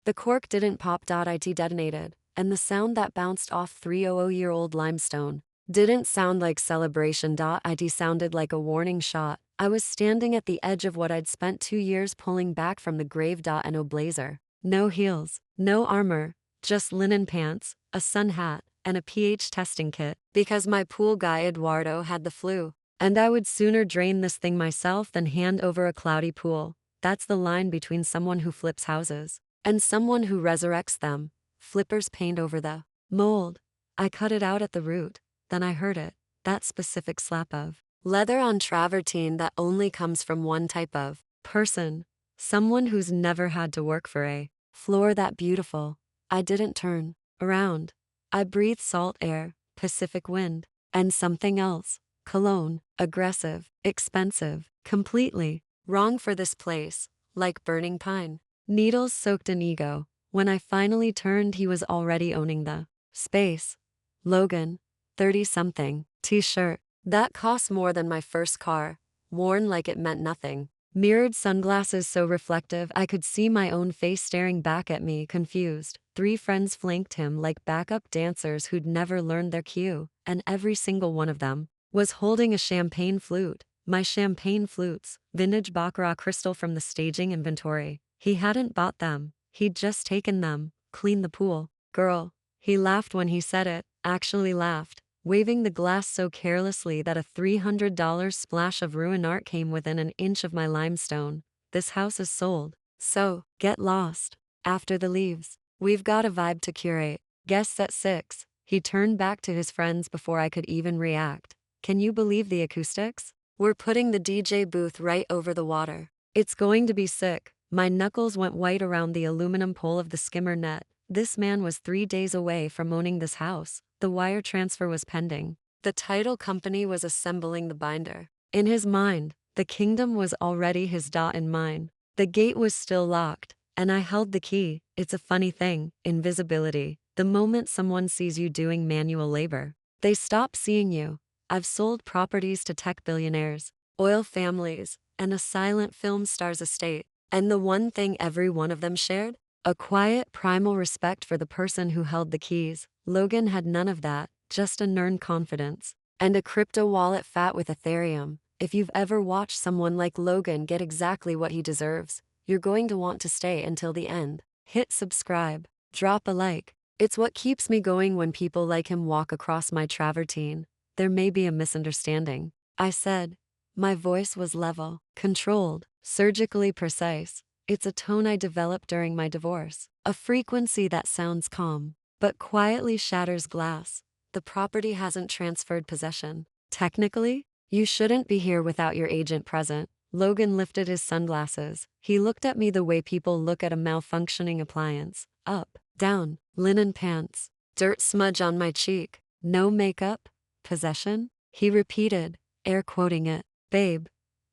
The cork didn't pop. It detonated, and the sound that bounced off 300-year-old limestone didn't sound like celebration. It sounded like a warning shot. I was standing at the edge of what I'd spent 2 years pulling back from the grave. And no blazer, no heels, no armor, just linen pants, a sun hat, and a pH testing kit. Because my pool guy Eduardo had the flu. And I would sooner drain this thing myself than hand over a cloudy pool. That's the line between someone who flips houses and someone who resurrects them. Flippers paint over the mold. I cut it out at the root. Then I heard it, that specific slap of leather on travertine that only comes from one type of person. Someone who's never had to work for a floor that beautiful. I didn't turn around. I breathed salt air, Pacific wind, and something else. Cologne, aggressive, expensive, completely wrong for this place, like burning pine. Needles soaked in ego. When I finally turned, he was already owning the space. Logan, 30-something, t-shirt. That cost more than my first car, worn like it meant nothing. Mirrored sunglasses so reflective I could see my own face staring back at me, confused. 3 friends flanked him like backup dancers who'd never learned their cue, and every single one of them was holding a champagne flute. My champagne flutes, vintage Baccarat crystal from the staging inventory. He hadn't bought them, he'd just taken them, cleaned the pool. Girl, he laughed when he said it, actually laughed, waving the glass so carelessly that a $300 splash of ruined art came within an inch of my limestone. This house is sold, so get lost. After the leaves, we've got a vibe to curate. Guests at 6. He turned back to his friends before I could even react. Can you believe the acoustics? We're putting the DJ booth right over the water. It's going to be sick. My knuckles went white around the aluminum pole of the skimmer net. This man was 3 days away from owning this house. The wire transfer was pending. The title company was assembling the binder. In his mind, the kingdom was already his. In mine, the gate was still locked, and I held the key. It's a funny thing, invisibility. The moment someone sees you doing manual labor, they stop seeing you. I've sold properties to tech billionaires, oil families, and a silent film star's estate. And the one thing every one of them shared? A quiet, primal respect for the person who held the keys. Logan had none of that, just a nerd confidence. And a crypto wallet fat with Ethereum. If you've ever watched someone like Logan get exactly what he deserves, you're going to want to stay until the end. Hit subscribe. Drop a like. It's what keeps me going when people like him walk across my travertine. There may be a misunderstanding, I said. My voice was level, controlled, surgically precise. It's a tone I developed during my divorce. A frequency that sounds calm, but quietly shatters glass. The property hasn't transferred possession. Technically, you shouldn't be here without your agent present. Logan lifted his sunglasses. He looked at me the way people look at a malfunctioning appliance. Up, down, linen pants, dirt smudge on my cheek. No makeup? Possession? He repeated, air quoting it. Babe,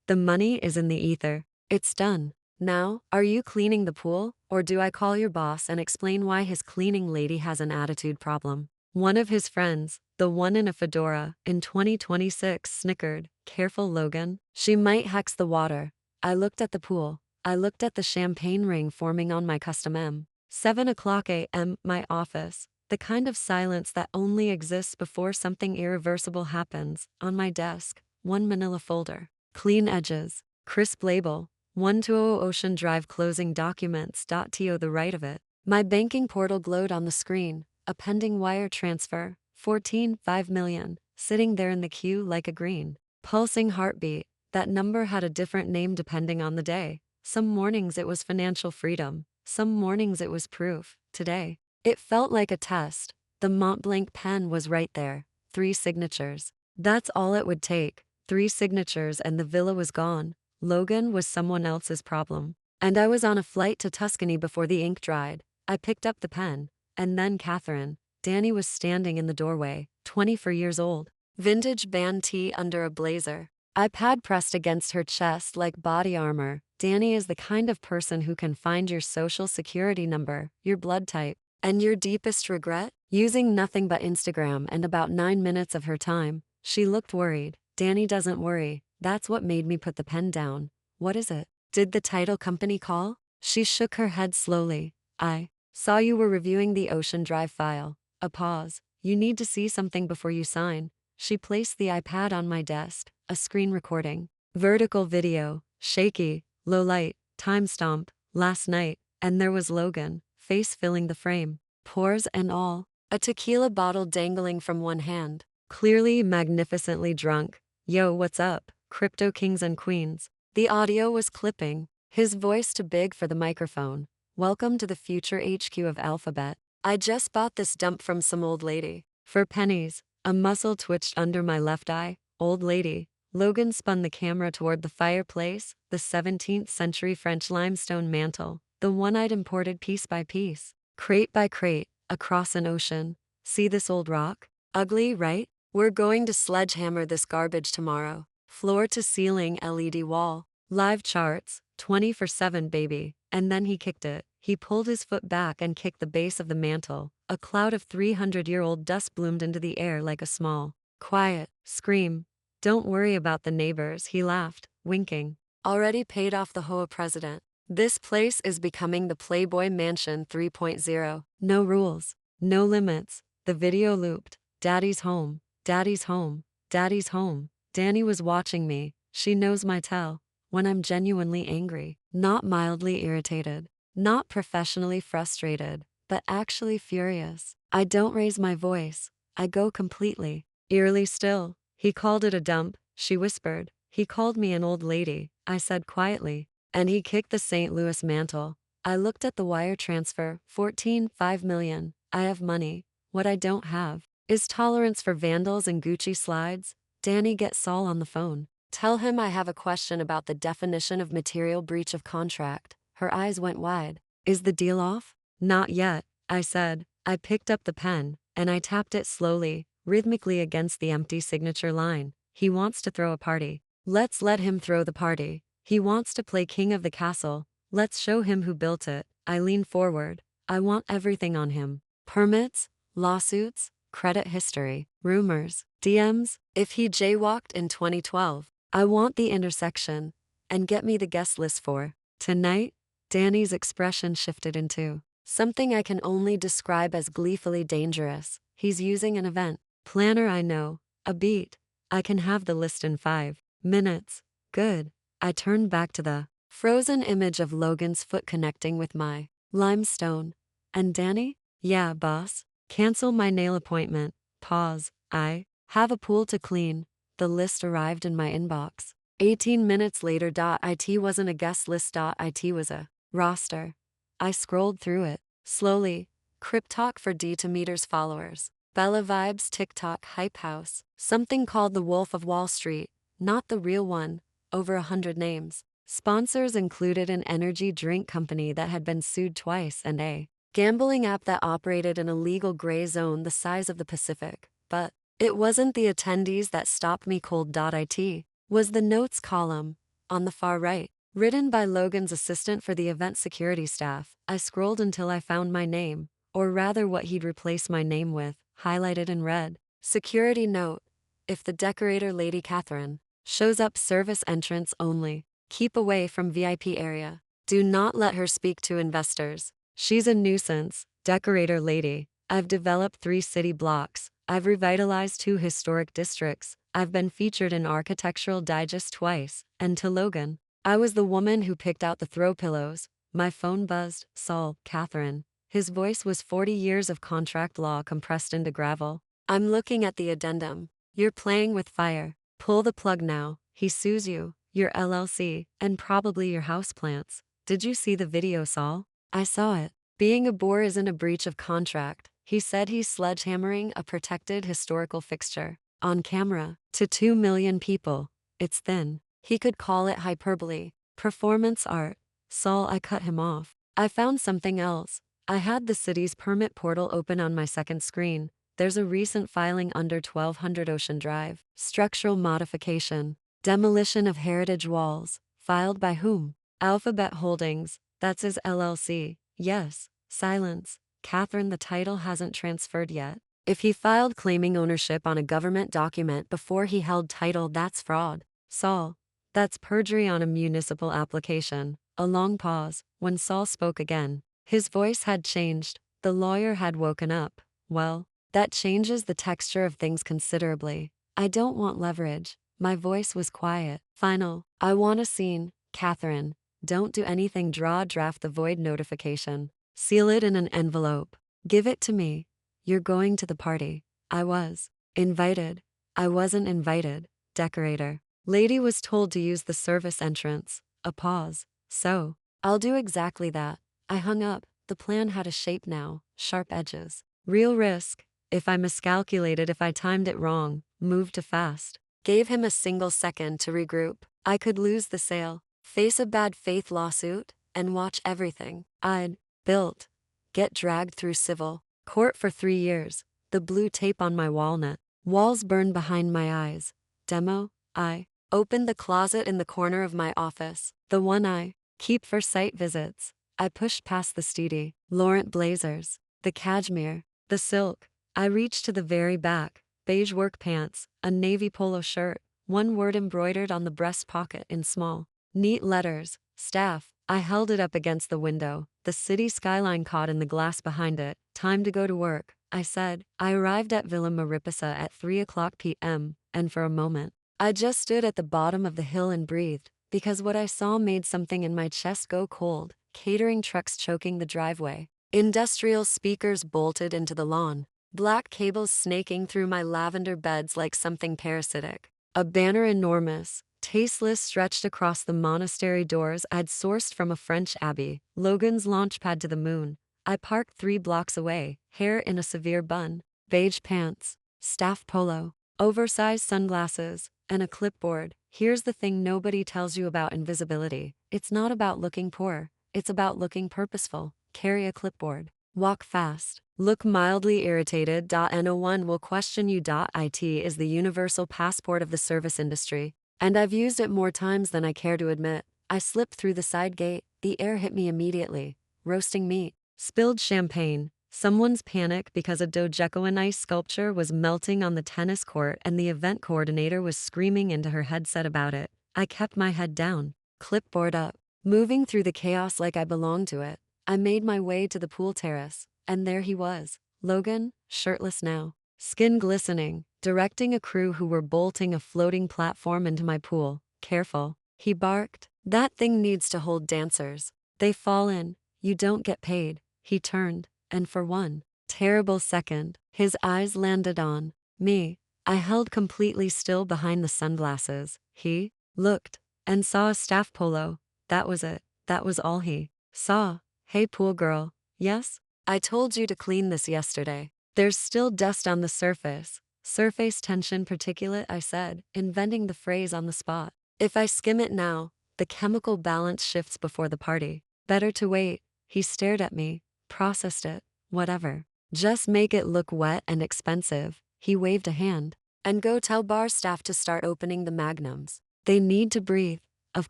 the money is in the ether. It's done. Now, are you cleaning the pool, or do I call your boss and explain why his cleaning lady has an attitude problem? One of his friends, the one in a fedora, in 2026, snickered. Careful, Logan. She might hex the water. I looked at the pool. I looked at the champagne ring forming on my custom M. 7:00 a.m., my office. The kind of silence that only exists before something irreversible happens. On my desk, one manila folder. Clean edges. Crisp label. 120 Ocean Drive closing documents. To the right of it. My banking portal glowed on the screen. A pending wire transfer. 14.5 million. Sitting there in the queue like a green, pulsing heartbeat. That number had a different name depending on the day. Some mornings it was financial freedom. Some mornings it was proof. Today, it felt like a test. The Mont Blanc pen was right there. 3 signatures. That's all it would take. 3 signatures and the villa was gone. Logan was someone else's problem. And I was on a flight to Tuscany before the ink dried. I picked up the pen. And then Catherine. Danny was standing in the doorway, 24 years old. Vintage band tee under a blazer. iPad pressed against her chest like body armor. Danny is the kind of person who can find your social security number, your blood type, and your deepest regret, using nothing but Instagram and about 9 minutes of her time. She looked worried. Danny doesn't worry. That's what made me put the pen down. What is it? Did the title company call? She shook her head slowly. I saw you were reviewing the Ocean Drive file. A pause. You need to see something before you sign. She placed the iPad on my desk, a screen recording. Vertical video, shaky, low light, timestamp, last night, and there was Logan, face filling the frame, pores and all. A tequila bottle dangling from one hand. Clearly magnificently drunk. Yo, what's up, crypto kings and queens? The audio was clipping, his voice too big for the microphone. Welcome to the future HQ of Alphabet. I just bought this dump from some old lady. For pennies. A muscle twitched under my left eye. Old lady. Logan spun the camera toward the fireplace, the 17th century French limestone mantel, the one I'd imported piece by piece, crate by crate, across an ocean. See this old rock? Ugly, right? We're going to sledgehammer this garbage tomorrow. Floor to ceiling LED wall. Live charts, 24/7 baby. And then he kicked it. He pulled his foot back and kicked the base of the mantle. A cloud of 300-year-old dust bloomed into the air like a small, quiet scream. Don't worry about the neighbors, he laughed, winking. Already paid off the Hoa president. This place is becoming the Playboy Mansion 3.0. No rules, no limits. The video looped. Daddy's home, daddy's home, daddy's home. Danny was watching me. She knows my tell. When I'm genuinely angry, not mildly irritated, not professionally frustrated, but actually furious. I don't raise my voice. I go completely, eerily still. He called it a dump, she whispered. He called me an old lady, I said quietly. And he kicked the St. Louis mantle. I looked at the wire transfer, 5 million. I have money. What I don't have is tolerance for vandals and Gucci slides. Danny, get Saul on the phone. Tell him I have a question about the definition of material breach of contract. Her eyes went wide. Is the deal off? Not yet, I said. I picked up the pen, and I tapped it slowly, rhythmically against the empty signature line. He wants to throw a party. Let's let him throw the party. He wants to play king of the castle. Let's show him who built it. I leaned forward. I want everything on him. Permits, lawsuits, credit history, rumors, DMs. If he jaywalked in 2012, I want the intersection. And get me the guest list for tonight. Danny's expression shifted into something I can only describe as gleefully dangerous. He's using an event planner I know, a beat. I can have the list in 5 minutes. Good. I turned back to the frozen image of Logan's foot connecting with my limestone. And Danny? Yeah, boss. Cancel my nail appointment. Pause. I have a pool to clean. The list arrived in my inbox. 18 minutes later. It wasn't a guest list. It was a roster. I scrolled through it slowly. Cryptalk for D to meters followers. Bella Vibes TikTok Hype House. Something called the Wolf of Wall Street. Not the real one. Over 100 names. Sponsors included an energy drink company that had been sued twice and a gambling app that operated in a legal gray zone the size of the Pacific. But it wasn't the attendees that stopped me cold. It was the notes column on the far right, written by Logan's assistant for the event security staff. I scrolled until I found my name, or rather what he'd replace my name with, highlighted in red. Security note. If the decorator Lady Catherine shows up, service entrance only. Keep away from VIP area. Do not let her speak to investors. She's a nuisance. Decorator Lady. I've developed 3 city blocks. I've revitalized 2 historic districts. I've been featured in Architectural Digest twice. And to Logan, I was the woman who picked out the throw pillows. My phone buzzed. Saul, Catherine. His voice was 40 years of contract law compressed into gravel. I'm looking at the addendum. You're playing with fire. Pull the plug now. He sues you, your LLC, and probably your houseplants. Did you see the video, Saul? I saw it. Being a bore isn't a breach of contract. He said he's sledgehammering a protected historical fixture. On camera. To 2 million people. It's thin. He could call it hyperbole. Performance art. Saul, I cut him off. I found something else. I had the city's permit portal open on my second screen. There's a recent filing under 1200 Ocean Drive. Structural modification. Demolition of heritage walls. Filed by whom? Alphabet Holdings. That's his LLC. Yes. Silence. Catherine, the title hasn't transferred yet. If he filed claiming ownership on a government document before he held title, that's fraud. Saul. That's perjury on a municipal application. A long pause. When Saul spoke again. His voice had changed. The lawyer had woken up. Well, that changes the texture of things considerably. I don't want leverage. My voice was quiet. Final. I want a scene. Catherine, don't do anything. Draft the void notification. Seal it in an envelope. Give it to me. You're going to the party. I was invited. I wasn't invited. Decorator. Lady was told to use the service entrance. A pause. So, I'll do exactly that. I hung up. The plan had a shape now, sharp edges. Real risk. If I miscalculated, if I timed it wrong, moved too fast. Gave him a single second to regroup. I could lose the sale, face a bad faith lawsuit, and watch everything I'd built get dragged through civil court for 3 years. The blue tape on my walls burned behind my eyes. Demo. I opened the closet in the corner of my office, the one I keep for site visits. I pushed past the steedy Laurent blazers, the cashmere, the silk. I reached to the very back, beige work pants, a navy polo shirt, one word embroidered on the breast pocket in small, neat letters, staff. I held it up against the window, the city skyline caught in the glass behind it. Time to go to work, I said. I arrived at Villa Maripasa at 3:00 p.m., and for a moment, I just stood at the bottom of the hill and breathed, because what I saw made something in my chest go cold. Catering trucks choking the driveway, industrial speakers bolted into the lawn, black cables snaking through my lavender beds like something parasitic. A banner enormous, tasteless, stretched across the monastery doors I'd sourced from a French abbey, Logan's launchpad to the moon. I parked 3 blocks away, hair in a severe bun, beige pants, staff polo, oversized sunglasses, and a clipboard. Here's the thing nobody tells you about invisibility. It's not about looking poor. It's about looking purposeful. Carry a clipboard. Walk fast. Look mildly irritated. No one will question you. It is the universal passport of the service industry, and I've used it more times than I care to admit. I slipped through the side gate. The air hit me immediately. Roasting meat. Spilled champagne. Someone's panic because a Dogecoin ice sculpture was melting on the tennis court and the event coordinator was screaming into her headset about it. I kept my head down. Clipboard up. Moving through the chaos like I belonged to it, I made my way to the pool terrace, and there he was, Logan, shirtless now, skin glistening, directing a crew who were bolting a floating platform into my pool. Careful, he barked. That thing needs to hold dancers. They fall in. You don't get paid. He turned, and for one terrible second, his eyes landed on me. I held completely still behind the sunglasses. He looked and saw a staff polo. That was it. That was all he saw. Hey pool girl, yes? I told you to clean this yesterday. There's still dust on the surface. Surface tension particulate, I said, inventing the phrase on the spot. If I skim it now, the chemical balance shifts before the party. Better to wait. He stared at me, processed it, whatever. Just make it look wet and expensive. He waved a hand. And go tell bar staff to start opening the magnums. They need to breathe, of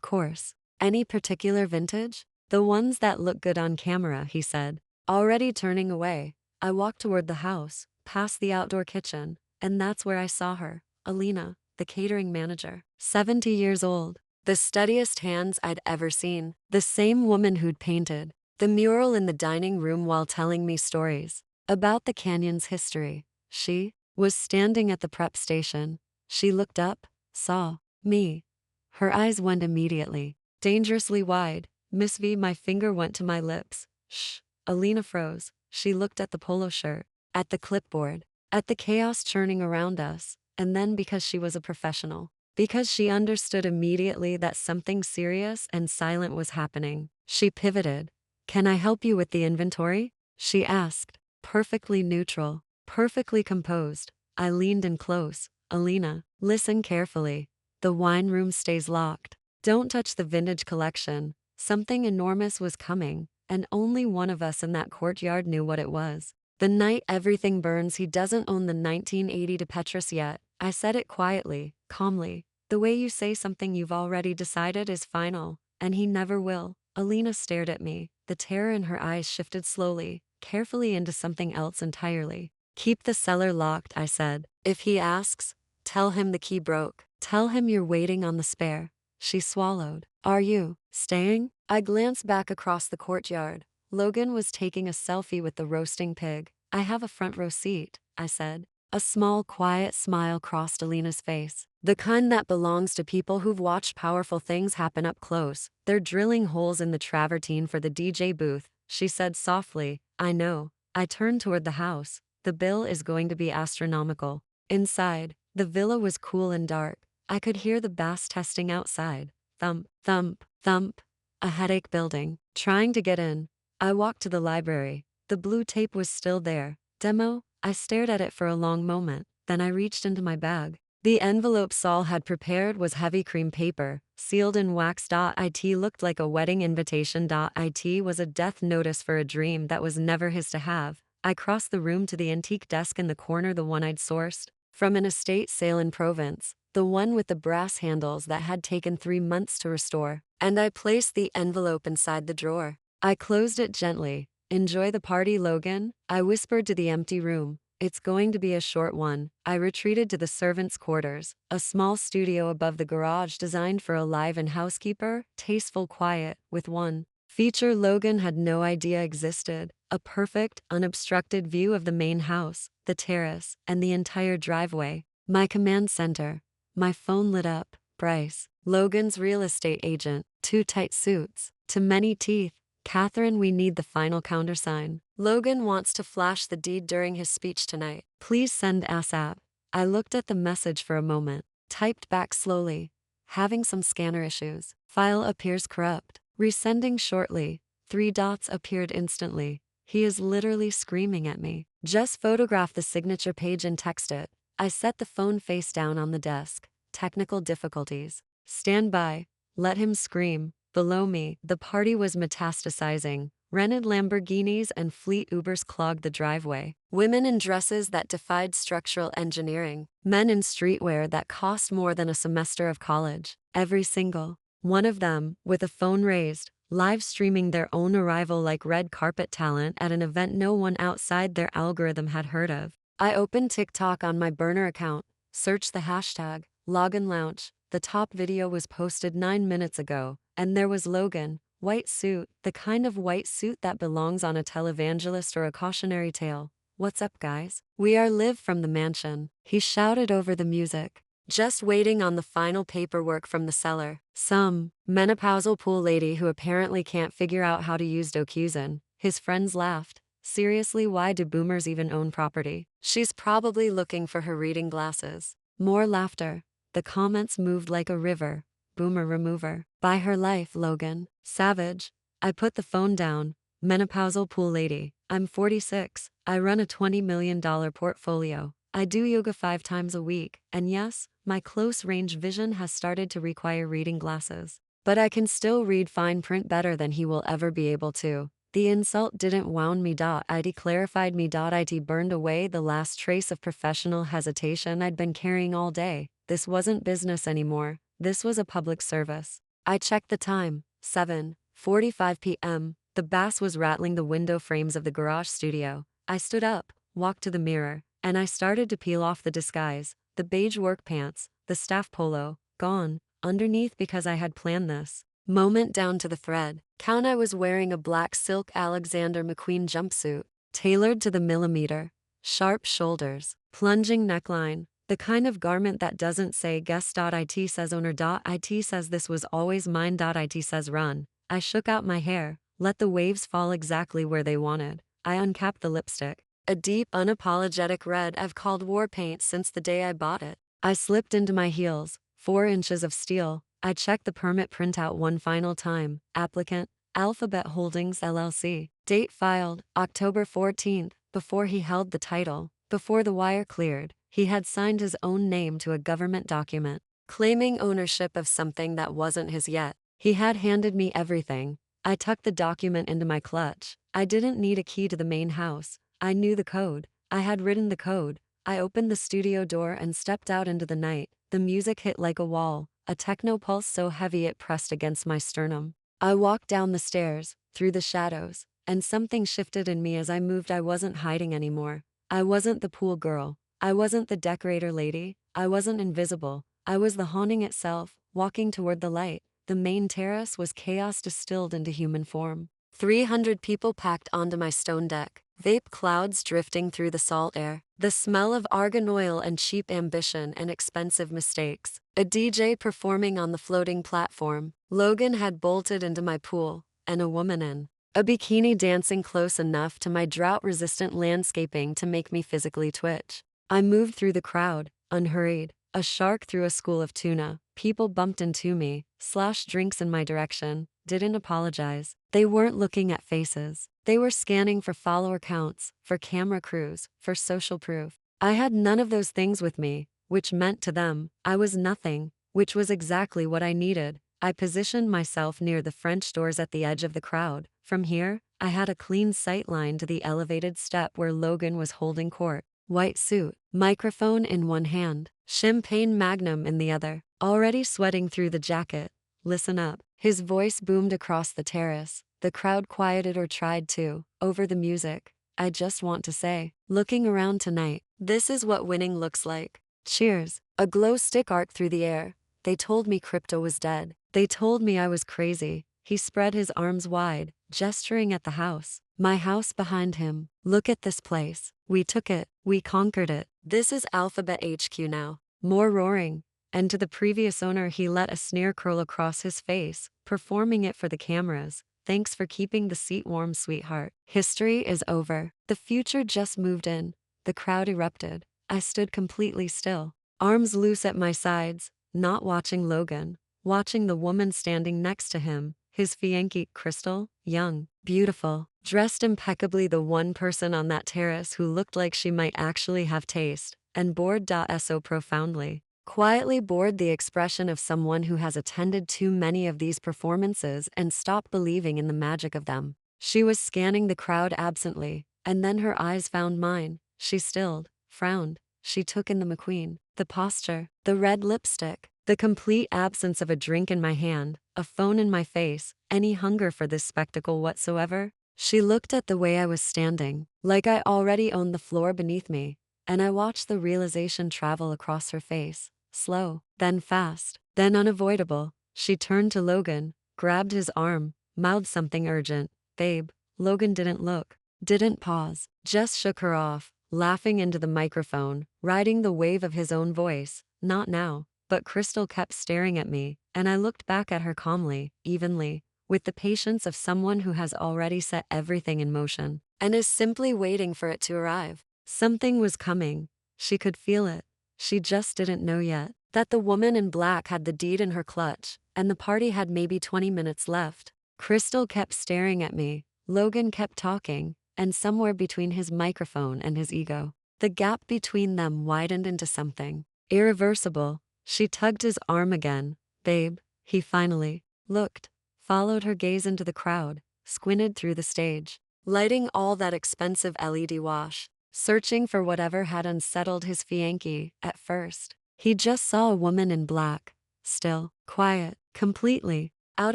course. Any particular vintage? The ones that look good on camera, he said. Already turning away, I walked toward the house, past the outdoor kitchen, and that's where I saw her, Alina, the catering manager. 70 years old. The steadiest hands I'd ever seen. The same woman who'd painted the mural in the dining room while telling me stories about the canyon's history. She was standing at the prep station. She looked up, saw me. Her eyes went immediately dangerously wide. Miss V, my finger went to my lips. Shh. Alina froze. She looked at the polo shirt, at the clipboard, at the chaos churning around us, and then because she was a professional, because she understood immediately that something serious and silent was happening, she pivoted. Can I help you with the inventory? She asked, perfectly neutral, perfectly composed. I leaned in close. Alina, listen carefully. The wine room stays locked. Don't touch the vintage collection. Something enormous was coming, and only one of us in that courtyard knew what it was. The night everything burns, he doesn't own the 1980 to Petrus yet. I said it quietly, calmly. The way you say something you've already decided is final, and he never will. Alina stared at me. The terror in her eyes shifted slowly, carefully into something else entirely. Keep the cellar locked, I said. If he asks, tell him the key broke. Tell him you're waiting on the spare. She swallowed. Are you staying? I glanced back across the courtyard. Logan was taking a selfie with the roasting pig. I have a front row seat, I said. A small, quiet smile crossed Alina's face. The kind that belongs to people who've watched powerful things happen up close. They're drilling holes in the travertine for the DJ booth, she said softly. I know. I turned toward the house. The bill is going to be astronomical. Inside, the villa was cool and dark. I could hear the bass testing outside. Thump, thump, thump. A headache building. Trying to get in. I walked to the library. The blue tape was still there. Demo? I stared at it for a long moment. Then I reached into my bag. The envelope Saul had prepared was heavy cream paper, sealed in wax. It looked like a wedding invitation. It was a death notice for a dream that was never his to have. I crossed the room to the antique desk in the corner, the one I'd sourced from an estate sale in Provence, the one with the brass handles that had taken 3 months to restore, and I placed the envelope inside the drawer. I closed it gently. Enjoy the party, Logan, I whispered to the empty room. It's going to be a short one. I retreated to the servants' quarters, a small studio above the garage designed for a live-in housekeeper, tasteful quiet, with one feature Logan had no idea existed: a perfect, unobstructed view of the main house, the terrace, and the entire driveway. My command center. My phone lit up. Bryce, Logan's real estate agent. 2 tight suits. To many teeth. Catherine, we need the final countersign. Logan wants to flash the deed during his speech tonight. Please send ASAP. I looked at the message for a moment. Typed back slowly. Having some scanner issues. File appears corrupt. Resending shortly. 3 dots appeared instantly. He is literally screaming at me. Just photograph the signature page and text it. I set the phone face down on the desk. Technical difficulties. Stand by. Let him scream. Below me, the party was metastasizing. Rented Lamborghinis and fleet Ubers clogged the driveway. Women in dresses that defied structural engineering. Men in streetwear that cost more than a semester of college. Every single one of them, with a phone raised, live streaming their own arrival like red carpet talent at an event no one outside their algorithm had heard of. I opened TikTok on my burner account, searched the hashtag, login launch. The top video was posted 9 minutes ago, and there was Logan, white suit, the kind of white suit that belongs on a televangelist or a cautionary tale. What's up, guys? We are live from the mansion, he shouted over the music. Just waiting on the final paperwork from the seller. Some menopausal pool lady who apparently can't figure out how to use Dokuzen. His friends laughed. Seriously, why do boomers even own property? She's probably looking for her reading glasses. More laughter. The comments moved like a river. Boomer remover. Buy her life, Logan. Savage. I put the phone down. Menopausal pool lady. I'm 46. I run a $20 million portfolio. I do yoga 5 times a week. And yes, my close-range vision has started to require reading glasses. But I can still read fine print better than he will ever be able to. The insult didn't wound me. It clarified me. It burned away the last trace of professional hesitation I'd been carrying all day. This wasn't business anymore. This was a public service. I checked the time. 7:45 p.m. The bass was rattling the window frames of the garage studio. I stood up, walked to the mirror, and I started to peel off the disguise. The beige work pants, the staff polo, gone. Underneath, because I had planned this moment down to the thread. Count, I was wearing a black silk Alexander McQueen jumpsuit, tailored to the millimeter. Sharp shoulders, plunging neckline, the kind of garment that doesn't say guest.it says owner.it says this was always mine.it says run. I shook out my hair, let the waves fall exactly where they wanted. I uncapped the lipstick. A deep, unapologetic red I've called war paint since the day I bought it. I slipped into my heels, 4 inches of steel. I checked the permit printout one final time. Applicant, Alphabet Holdings LLC. Date filed, October 14th, before he held the title. Before the wire cleared, he had signed his own name to a government document, claiming ownership of something that wasn't his yet. He had handed me everything. I tucked the document into my clutch. I didn't need a key to the main house. I knew the code. I had written the code. I opened the studio door and stepped out into the night. The music hit like a wall, a techno pulse so heavy it pressed against my sternum. I walked down the stairs, through the shadows, and something shifted in me as I moved. I wasn't hiding anymore. I wasn't the pool girl. I wasn't the decorator lady. I wasn't invisible. I was the haunting itself, walking toward the light. The main terrace was chaos distilled into human form. 300 people packed onto my stone deck. Vape clouds drifting through the salt air. The smell of argan oil and cheap ambition and expensive mistakes. A DJ performing on the floating platform. Logan had bolted into my pool, and a woman in a bikini dancing close enough to my drought-resistant landscaping to make me physically twitch. I moved through the crowd, unhurried. A shark threw a school of tuna. People bumped into me, sloshed drinks in my direction, didn't apologize. They weren't looking at faces. They were scanning for follower counts, for camera crews, for social proof. I had none of those things with me, which meant to them, I was nothing, which was exactly what I needed. I positioned myself near the French doors at the edge of the crowd. From here, I had a clean sight line to the elevated step where Logan was holding court. White suit, microphone in one hand, champagne magnum in the other, already sweating through the jacket. Listen up. His voice boomed across the terrace. The crowd quieted or tried to, over the music. I just want to say, looking around tonight, this is what winning looks like. Cheers. A glow stick arced through the air. They told me crypto was dead. They told me I was crazy. He spread his arms wide, gesturing at the house. My house behind him. Look at this place. We took it. We conquered it. This is Alphabet HQ now. More roaring. And to the previous owner he let a sneer curl across his face, performing it for the cameras. Thanks for keeping the seat warm, sweetheart. History is over. The future just moved in. The crowd erupted. I stood completely still, arms loose at my sides, not watching Logan, watching the woman standing next to him, his fiancée Crystal, young, beautiful, dressed impeccably, the one person on that terrace who looked like she might actually have taste, and bored. So profoundly. Quietly bored, the expression of someone who has attended too many of these performances and stopped believing in the magic of them. She was scanning the crowd absently, and then her eyes found mine. She stilled, frowned. She took in the McQueen, the posture, the red lipstick, the complete absence of a drink in my hand, a phone in my face, any hunger for this spectacle whatsoever. She looked at the way I was standing, like I already owned the floor beneath me, and I watched the realization travel across her face. Slow, then fast, then unavoidable. She turned to Logan, grabbed his arm, mouthed something urgent. Babe. Logan didn't look, didn't pause, just shook her off, laughing into the microphone, riding the wave of his own voice. Not now. But Crystal kept staring at me, and I looked back at her calmly, evenly, with the patience of someone who has already set everything in motion, and is simply waiting for it to arrive. Something was coming. She could feel it. She just didn't know yet that the woman in black had the deed in her clutch, and the party had maybe 20 minutes left. Crystal kept staring at me. Logan kept talking, and somewhere between his microphone and his ego, the gap between them widened into something irreversible. She tugged his arm again. Babe, he finally looked, followed her gaze into the crowd, squinted through the stage, lighting all that expensive LED wash, searching for whatever had unsettled his fiancée. At first, he just saw a woman in black, still, quiet, completely out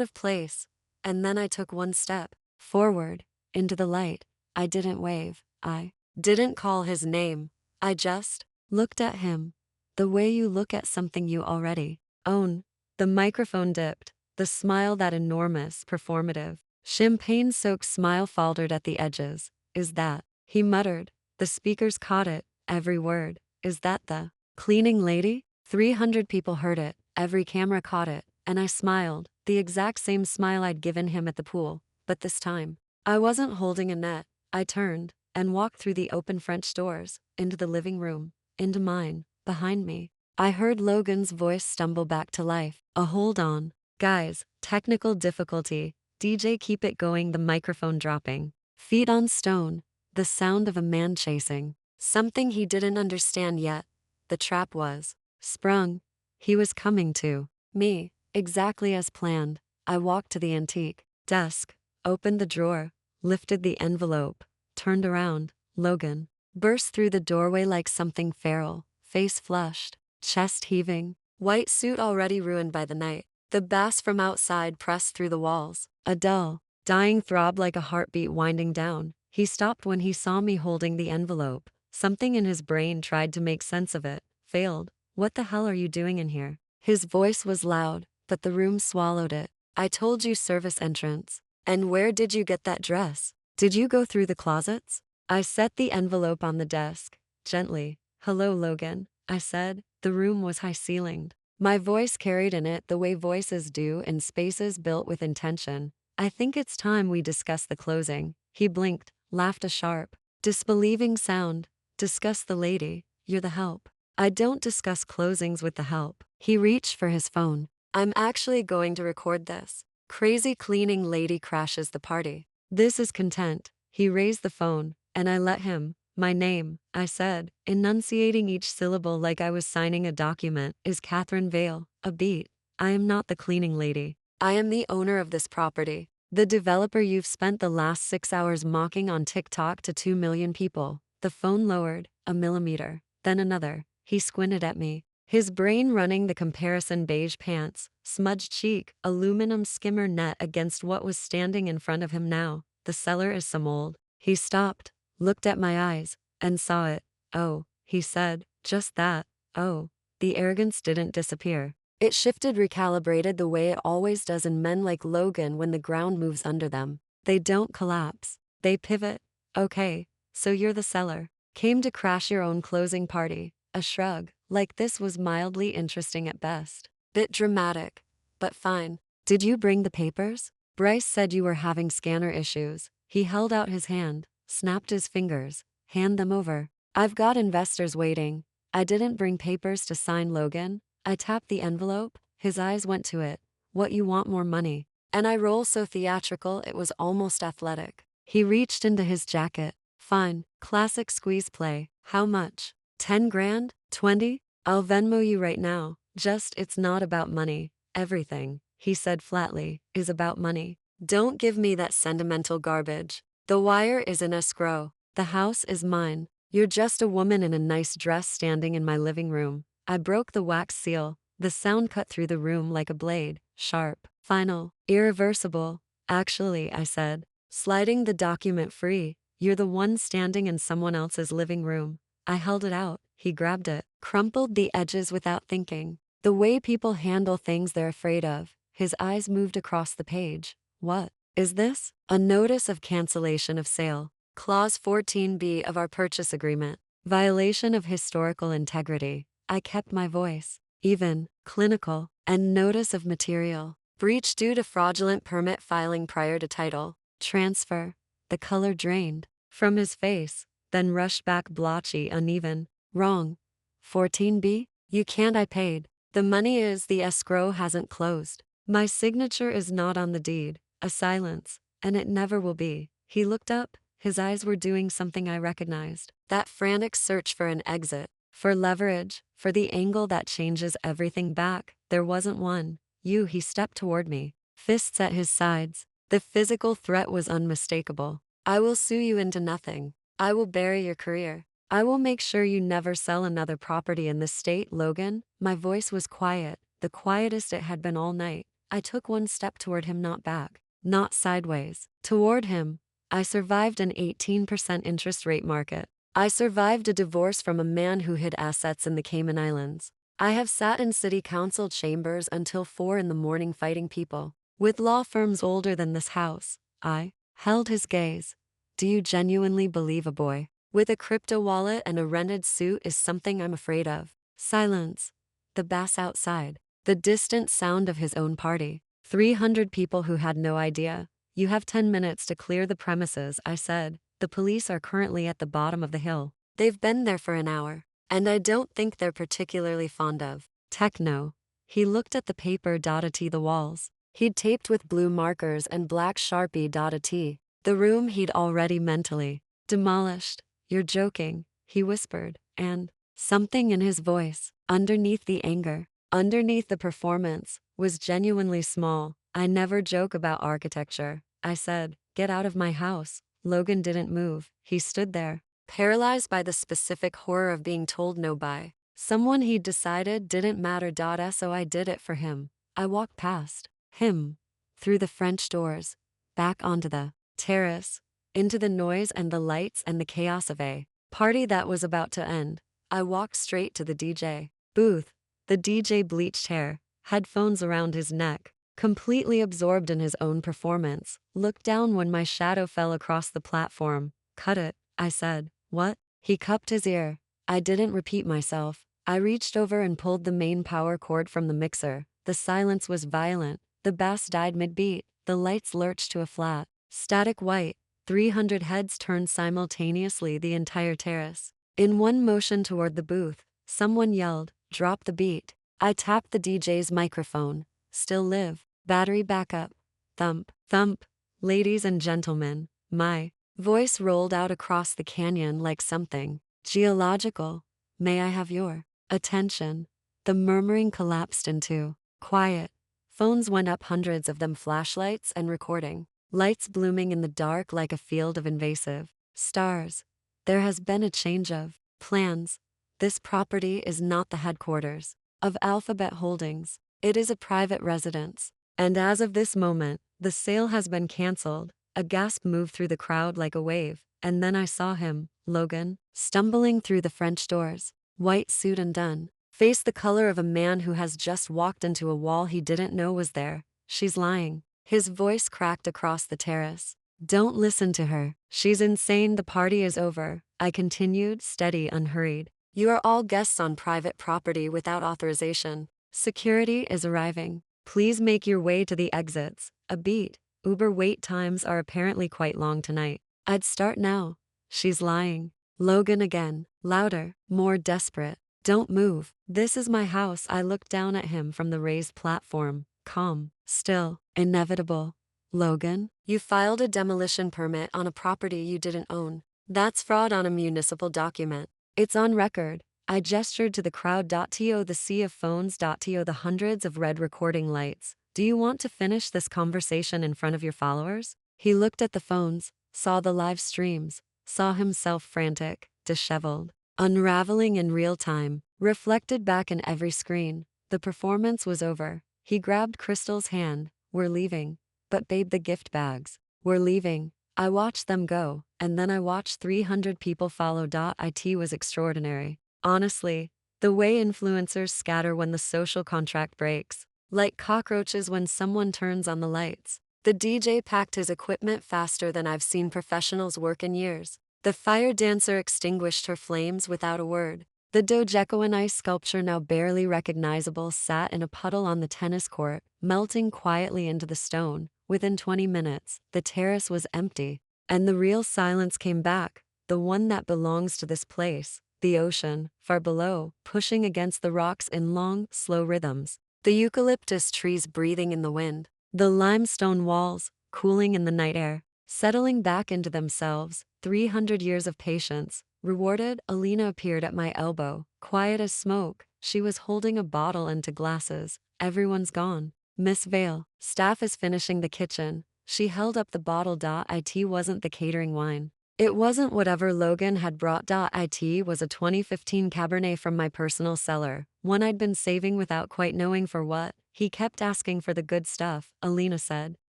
of place. And then I took one step forward, into the light. I didn't wave. I didn't call his name. I just looked at him. The way you look at something you already own. The microphone dipped. The smile, that enormous, performative, champagne-soaked smile, faltered at the edges. Is that? He muttered. The speakers caught it, every word. Is that the cleaning lady? 300 people heard it. Every camera caught it. And I smiled. The exact same smile I'd given him at the pool. But this time, I wasn't holding a net. I turned and walked through the open French doors, into the living room, into mine. Behind me, I heard Logan's voice stumble back to life. Hold on. Guys, technical difficulty. DJ, keep it going. The microphone dropping. Feet on stone. The sound of a man chasing something he didn't understand yet. The trap was sprung. He was coming to me, exactly as planned. I walked to the antique desk, opened the drawer, lifted the envelope, turned around. Logan burst through the doorway like something feral. Face flushed, chest heaving, white suit already ruined by the night. The bass from outside pressed through the walls. A dull, dying throb like a heartbeat winding down. He stopped when he saw me holding the envelope. Something in his brain tried to make sense of it. Failed. What the hell are you doing in here? His voice was loud, but the room swallowed it. I told you, service entrance. And where did you get that dress? Did you go through the closets? I set the envelope on the desk, gently. Hello, Logan, I said. The room was high-ceilinged. My voice carried in it the way voices do in spaces built with intention. I think it's time we discuss the closing. He blinked, laughed a sharp, disbelieving sound. Discuss the lady, you're the help. I don't discuss closings with the help. He reached for his phone. I'm actually going to record this. Crazy cleaning lady crashes the party. This is content. He raised the phone, and I let him. My name, I said, enunciating each syllable like I was signing a document, is Catherine Vale, a beat. I am not the cleaning lady. I am the owner of this property. The developer you've spent the last 6 hours mocking on TikTok to 2 million people. The phone lowered, a millimeter, then another. He squinted at me, his brain running the comparison: beige pants, smudged cheek, aluminum skimmer net against what was standing in front of him now. The seller is some old. He stopped, looked at my eyes, and saw it. Oh, he said, just that. Oh. The arrogance didn't disappear. It shifted, recalibrated the way it always does in men like Logan when the ground moves under them. They don't collapse. They pivot. Okay, so you're the seller. Came to crash your own closing party. A shrug, like this was mildly interesting at best. Bit dramatic, but fine. Did you bring the papers? Bryce said you were having scanner issues. He held out his hand, snapped his fingers. Hand them over. I've got investors waiting. I didn't bring papers to sign, Logan. I tapped the envelope. His eyes went to it. What, you want more money? And I roll so theatrical it was almost athletic. He reached into his jacket. Fine, classic squeeze play. How much? 10 grand? 20? I'll Venmo you right now. Just, it's not about money. Everything, he said flatly, is about money. Don't give me that sentimental garbage. The wire is in escrow. The house is mine. You're just a woman in a nice dress standing in my living room. I broke the wax seal. The sound cut through the room like a blade, sharp, final, irreversible. Actually, I said, sliding the document free, you're the one standing in someone else's living room. I held it out. He grabbed it, crumpled the edges without thinking. The way people handle things they're afraid of. His eyes moved across the page. What is this? A notice of cancellation of sale. Clause 14B of our purchase agreement. Violation of historical integrity. I kept my voice. Even, clinical, and notice of material. Breach due to fraudulent permit filing prior to title transfer. The color drained from his face, then rushed back, blotchy, uneven. Wrong. 14B? You can't. I paid. The money is, the escrow hasn't closed. My signature is not on the deed. A silence. And it never will be. He looked up. His eyes were doing something I recognized. That frantic search for an exit. For leverage. For the angle that changes everything back. There wasn't one. He stepped toward me. Fists at his sides. The physical threat was unmistakable. I will sue you into nothing. I will bury your career. I will make sure you never sell another property in this state, Logan. My voice was quiet, the quietest it had been all night. I took one step toward him, not back, not sideways. Toward him. I survived an 18% interest rate market. I survived a divorce from a man who hid assets in the Cayman Islands. I have sat in city council chambers until 4 in the morning fighting people with law firms older than this house. I held his gaze. Do you genuinely believe a boy with a crypto wallet and a rented suit is something I'm afraid of? Silence. The bass outside. The distant sound of his own party. 300 people who had no idea. You have 10 minutes to clear the premises, I said. The police are currently at the bottom of the hill. They've been there for an hour. And I don't think they're particularly fond of techno. He looked at the paper dotted to the walls. He'd taped with blue markers and black Sharpie dotted T. The room he'd already mentally demolished. You're joking, he whispered, and something in his voice, underneath the anger, underneath the performance, was genuinely small. I never joke about architecture, I said. Get out of my house. Logan didn't move. He stood there, paralyzed by the specific horror of being told no by someone he'd decided didn't matter. So I did it for him. I walked past him, through the French doors, back onto the terrace, into the noise and the lights and the chaos of a party that was about to end. I walked straight to the DJ booth. The DJ, bleached hair, headphones around his neck, completely absorbed in his own performance, looked down when my shadow fell across the platform. Cut it, I said. What? He cupped his ear. I didn't repeat myself. I reached over and pulled the main power cord from the mixer. The silence was violent. The bass died mid-beat. The lights lurched to a flat, static white. 300 heads turned simultaneously the entire terrace. In one motion toward the booth, someone yelled, "Drop the beat." I tapped the DJ's microphone. Still live. Battery backup. Thump, thump. Ladies and gentlemen, my voice rolled out across the canyon like something geological. May I have your attention? The murmuring collapsed into quiet. Phones went up, hundreds of them, flashlights and recording. Lights blooming in the dark like a field of invasive stars. There has been a change of plans. This property is not the headquarters of Alphabet Holdings. It is a private residence. And as of this moment, the sale has been canceled. A gasp moved through the crowd like a wave, and then I saw him, Logan, stumbling through the French doors. White suit and done. Face the color of a man who has just walked into a wall he didn't know was there. She's lying. His voice cracked across the terrace. Don't listen to her. She's insane. The party is over. I continued, steady, unhurried. You are all guests on private property without authorization. Security is arriving. Please make your way to the exits. A beat. Uber wait times are apparently quite long tonight. I'd start now. She's lying. Logan again. Louder. More desperate. Don't move. This is my house. I looked down at him from the raised platform. Calm. Still. Inevitable. Logan, you filed a demolition permit on a property you didn't own. That's fraud on a municipal document. It's on record. I gestured to the crowd. To the sea of phones. To the hundreds of red recording lights. Do you want to finish this conversation in front of your followers? He looked at the phones, saw the live streams, saw himself frantic, disheveled, unraveling in real time, reflected back in every screen. The performance was over. He grabbed Crystal's hand. We're leaving. But babe, the gift bags. We're leaving. I watched them go, and then I watched 300 people follow. It was extraordinary. Honestly, the way influencers scatter when the social contract breaks. Like cockroaches when someone turns on the lights. The DJ packed his equipment faster than I've seen professionals work in years. The fire dancer extinguished her flames without a word. The Dogecoin ice sculpture, now barely recognizable, sat in a puddle on the tennis court, melting quietly into the stone. Within 20 minutes, the terrace was empty. And the real silence came back, the one that belongs to this place. The ocean, far below, pushing against the rocks in long, slow rhythms. The eucalyptus trees breathing in the wind. The limestone walls, cooling in the night air, settling back into themselves. 300 years of patience. Rewarded. Alina appeared at my elbow, quiet as smoke. She was holding a bottle into glasses. Everyone's gone. Miss Vale, staff is finishing the kitchen. She held up the bottle. It wasn't the catering wine. It wasn't whatever Logan had brought. It was a 2015 Cabernet from my personal cellar, one I'd been saving without quite knowing for what. He kept asking for the good stuff, Alina said,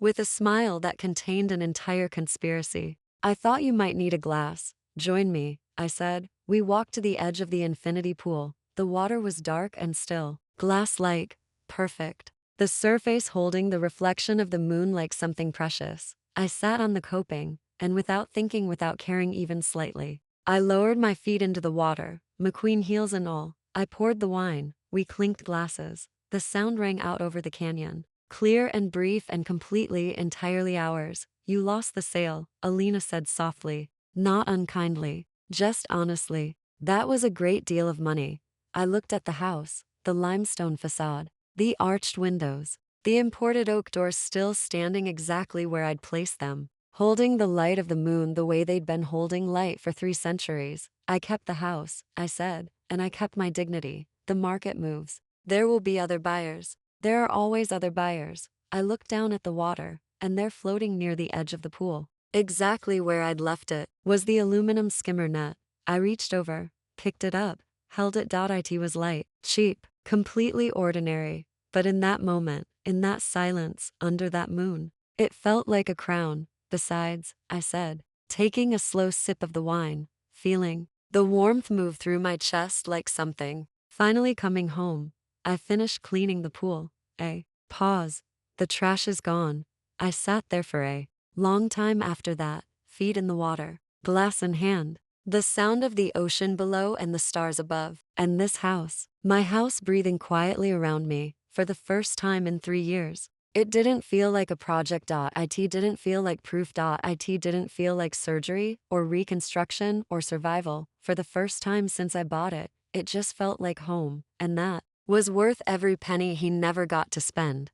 with a smile that contained an entire conspiracy. I thought you might need a glass. Join me, I said. We walked to the edge of the infinity pool. The water was dark and still, glass-like, perfect. The surface holding the reflection of the moon like something precious. I sat on the coping, and without thinking, without caring even slightly, I lowered my feet into the water, McQueen heels and all. I poured the wine. We clinked glasses. The sound rang out over the canyon, clear and brief and completely, entirely ours. You lost the sale, Alina said softly, not unkindly, just honestly. That was a great deal of money. I looked at the house, the limestone facade, the arched windows, the imported oak doors still standing exactly where I'd placed them, holding the light of the moon the way they'd been holding light for 3 centuries. I kept the house, I said, and I kept my dignity. The market moves. There will be other buyers. There are always other buyers. I looked down at the water, and there, floating near the edge of the pool, exactly where I'd left it, was the aluminum skimmer net. I reached over, picked it up, held it. It was light, cheap, completely ordinary. But in that moment, in that silence, under that moon, it felt like a crown. Besides, I said, taking a slow sip of the wine, feeling the warmth move through my chest like something finally coming home. I finished cleaning the pool. A pause. The trash is gone. I sat there for a long time after that, feet in the water, glass in hand. The sound of the ocean below and the stars above. And this house. My house breathing quietly around me, for the first time in 3 years. It didn't feel like a project. It didn't feel like proof. It didn't feel like surgery, or reconstruction, or survival. For the first time since I bought it, it just felt like home, and that was worth every penny he never got to spend.